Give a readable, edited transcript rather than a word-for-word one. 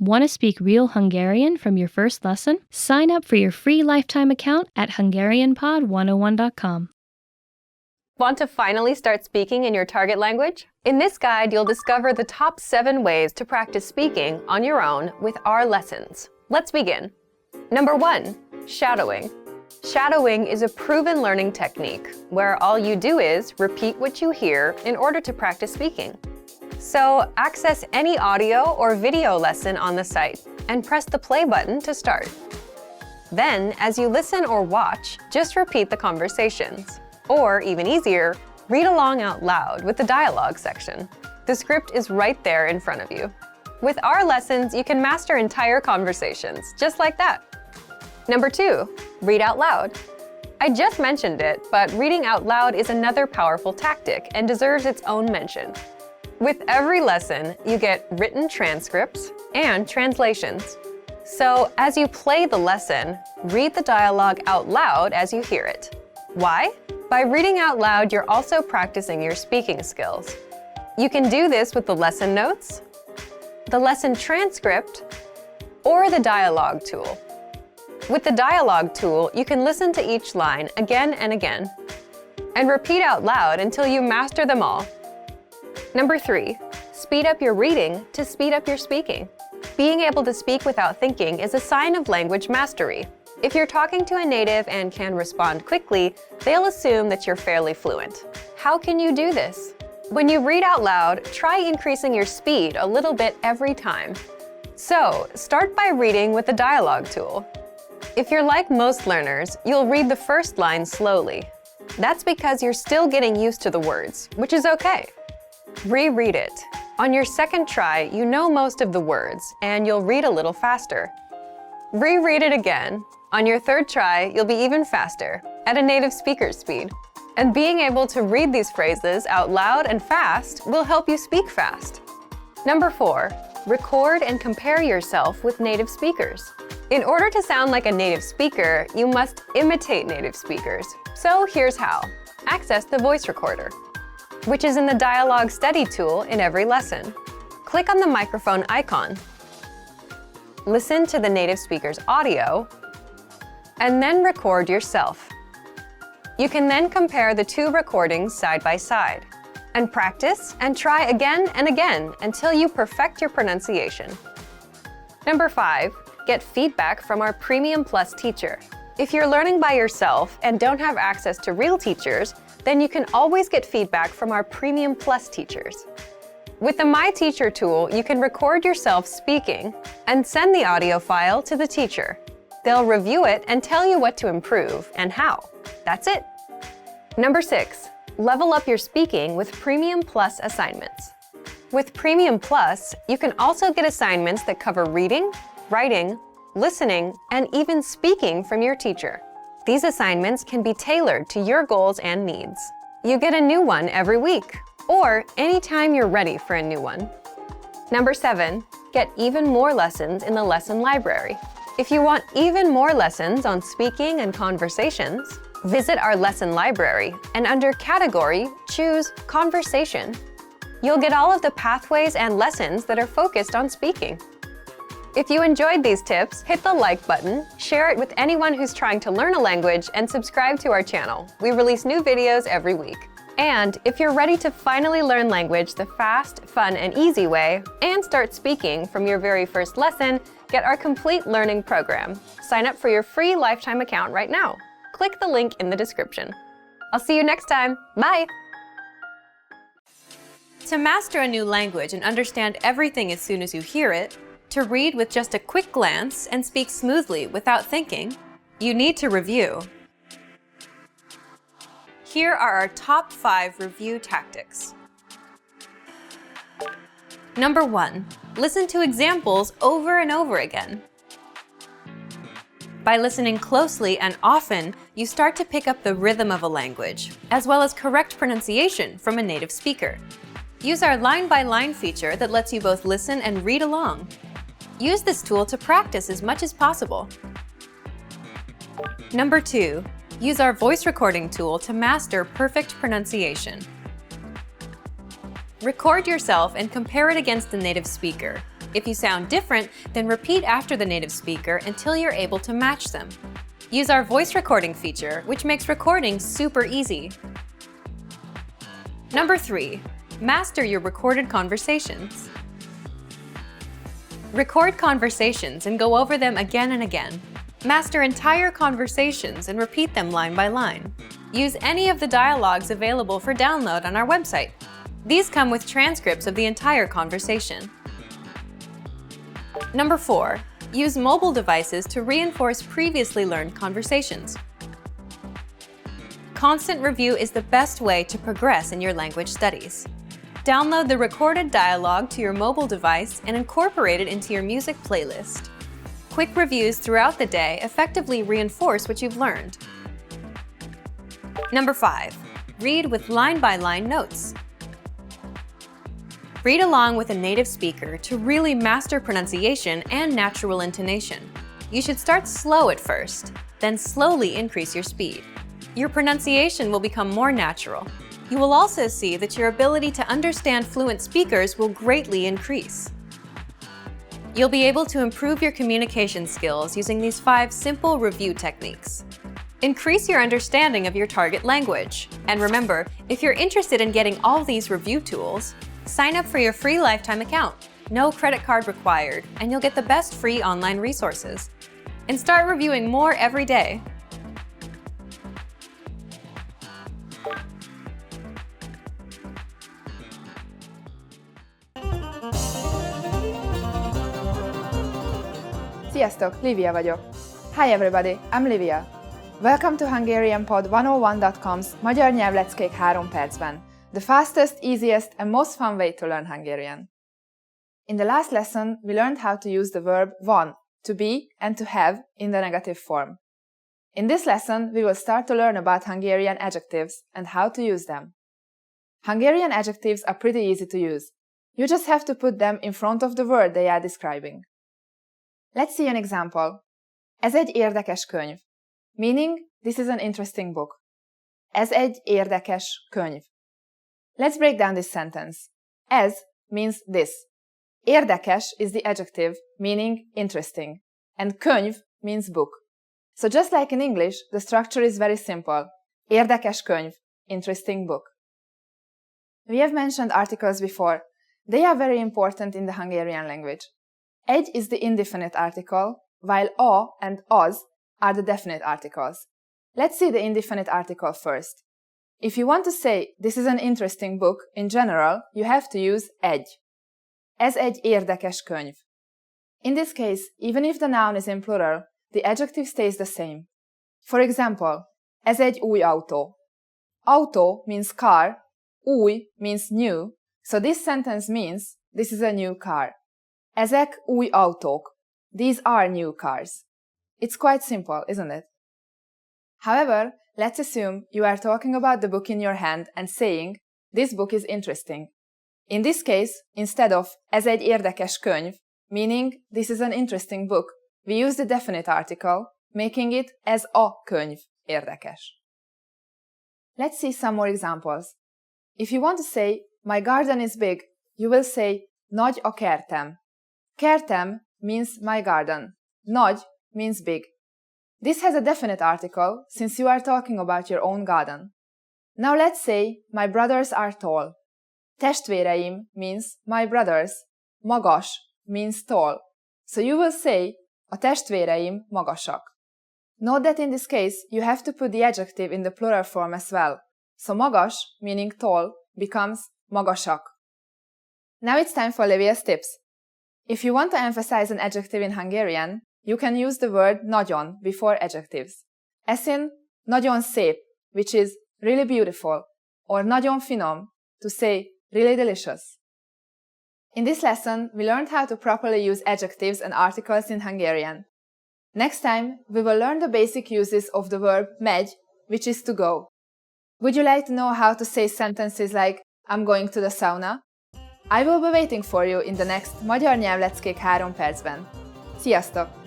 Want to speak real Hungarian from your first lesson? Sign up for your free lifetime account at HungarianPod101.com. Want to finally start speaking in your target language? In this guide, you'll discover the top 7 ways to practice speaking on your own with our lessons. Let's begin. Number 1, shadowing. Shadowing is a proven learning technique where all you do is repeat what you hear in order to practice speaking. So access any audio or video lesson on the site and press the play button to start. Then, as you listen or watch, just repeat the conversations. Or, even easier, read along out loud with the dialogue section. The script is right there in front of you. With our lessons, you can master entire conversations, just like that. Number 2, read out loud. I just mentioned it, but reading out loud is another powerful tactic and deserves its own mention. With every lesson, you get written transcripts and translations. So, as you play the lesson, read the dialogue out loud as you hear it. Why? By reading out loud, you're also practicing your speaking skills. You can do this with the lesson notes, the lesson transcript, or the dialogue tool. With the dialogue tool, you can listen to each line again and again, and repeat out loud until you master them all. Number 3, speed up your reading to speed up your speaking. Being able to speak without thinking is a sign of language mastery. If you're talking to a native and can respond quickly, they'll assume that you're fairly fluent. How can you do this? When you read out loud, try increasing your speed a little bit every time. So, start by reading with the dialogue tool. If you're like most learners, you'll read the first line slowly. That's because you're still getting used to the words, which is okay. Reread it. On your second try, you know most of the words, and you'll read a little faster. Reread it again. On your third try, you'll be even faster, at a native speaker's speed. And being able to read these phrases out loud and fast will help you speak fast. Number 4, record and compare yourself with native speakers. In order to sound like a native speaker, you must imitate native speakers. So here's how. Access the voice recorder, which is in the Dialogue Study tool in every lesson. Click on the microphone icon. Listen to the native speaker's audio, and then record yourself. You can then compare the 2 recordings side by side, and practice and try again and again until you perfect your pronunciation. Number 5, get feedback from our Premium Plus teacher. If you're learning by yourself and don't have access to real teachers, then you can always get feedback from our Premium Plus teachers. With the My Teacher tool, you can record yourself speaking and send the audio file to the teacher. They'll review it and tell you what to improve and how. That's it. Number 6, level up your speaking with Premium Plus assignments. With Premium Plus, you can also get assignments that cover reading, writing, listening, and even speaking from your teacher. These assignments can be tailored to your goals and needs. You get a new one every week, or anytime you're ready for a new one. Number 7, get even more lessons in the lesson library. If you want even more lessons on speaking and conversations, visit our lesson library and under Category, choose Conversation. You'll get all of the pathways and lessons that are focused on speaking. If you enjoyed these tips, hit the like button, share it with anyone who's trying to learn a language, and subscribe to our channel. We release new videos every week. And if you're ready to finally learn language the fast, fun, and easy way, and start speaking from your very first lesson, get our complete learning program. Sign up for your free lifetime account right now. Click the link in the description. I'll see you next time. Bye! To master a new language and understand everything as soon as you hear it, to read with just a quick glance and speak smoothly without thinking, you need to review. Here are our top 5 review tactics. Number 1, listen to examples over and over again. By listening closely and often, you start to pick up the rhythm of a language, as well as correct pronunciation from a native speaker. Use our line-by-line feature that lets you both listen and read along. Use this tool to practice as much as possible. Number 2, use our voice recording tool to master perfect pronunciation. Record yourself and compare it against the native speaker. If you sound different, then repeat after the native speaker until you're able to match them. Use our voice recording feature, which makes recording super easy. Number 3. Master your recorded conversations. Record conversations and go over them again and again. Master entire conversations and repeat them line by line. Use any of the dialogues available for download on our website. These come with transcripts of the entire conversation. Number 4. Use mobile devices to reinforce previously learned conversations. Constant review is the best way to progress in your language studies. Download the recorded dialogue to your mobile device and incorporate it into your music playlist. Quick reviews throughout the day effectively reinforce what you've learned. Number 5. Read with line-by-line notes. Read along with a native speaker to really master pronunciation and natural intonation. You should start slow at first, then slowly increase your speed. Your pronunciation will become more natural. You will also see that your ability to understand fluent speakers will greatly increase. You'll be able to improve your communication skills using these 5 simple review techniques. Increase your understanding of your target language. And remember, if you're interested in getting all these review tools, sign up for your free lifetime account. No credit card required, and you'll get the best free online resources. And start reviewing more every day. Sziasztok, Livia vagyok. Hi everybody, I'm Livia. Welcome to HungarianPod101.com's Magyar nyelvleckék 3 percben, the fastest, easiest and most fun way to learn Hungarian. In the last lesson, we learned how to use the verb van, to be and to have, in the negative form. In this lesson, we will start to learn about Hungarian adjectives and how to use them. Hungarian adjectives are pretty easy to use. You just have to put them in front of the word they are describing. Let's see an example. Ez egy érdekes könyv. Meaning, this is an interesting book. Ez egy érdekes könyv. Let's break down this sentence. Ez means this. Érdekes is the adjective, meaning interesting. And könyv means book. So just like in English, the structure is very simple. Érdekes könyv, interesting book. We have mentioned articles before. They are very important in the Hungarian language. Egy is the indefinite article, while a and az are the definite articles. Let's see the indefinite article first. If you want to say this is an interesting book, in general, you have to use egy. Ez egy érdekes könyv. In this case, even if the noun is in plural, the adjective stays the same. For example, ez egy új autó. Auto means car, új means new, so this sentence means this is a new car. Ezek új autók. These are new cars. It's quite simple, isn't it? However, let's assume you are talking about the book in your hand and saying, this book is interesting. In this case, instead of ez egy érdekes könyv, meaning this is an interesting book, we use the definite article, making it ez a könyv érdekes. Let's see some more examples. If you want to say, my garden is big, you will say, nagy a kertem. Kertem means my garden. Nagy means big. This has a definite article since you are talking about your own garden. Now let's say, my brothers are tall. Testvéreim means my brothers. Magas means tall. So you will say, a testvéreim magasak. Note that in this case, you have to put the adjective in the plural form as well. So magas, meaning tall, becomes magasak. Now it's time for Livia's tips. If you want to emphasize an adjective in Hungarian, you can use the word nagyon before adjectives. As in, nagyon szép, which is really beautiful, or nagyon finom, to say really delicious. In this lesson, we learned how to properly use adjectives and articles in Hungarian. Next time, we will learn the basic uses of the verb megy, which is to go. Would you like to know how to say sentences like, I'm going to the sauna? I will be waiting for you in the next Magyar nyelvleckék 3 percben. Sziasztok!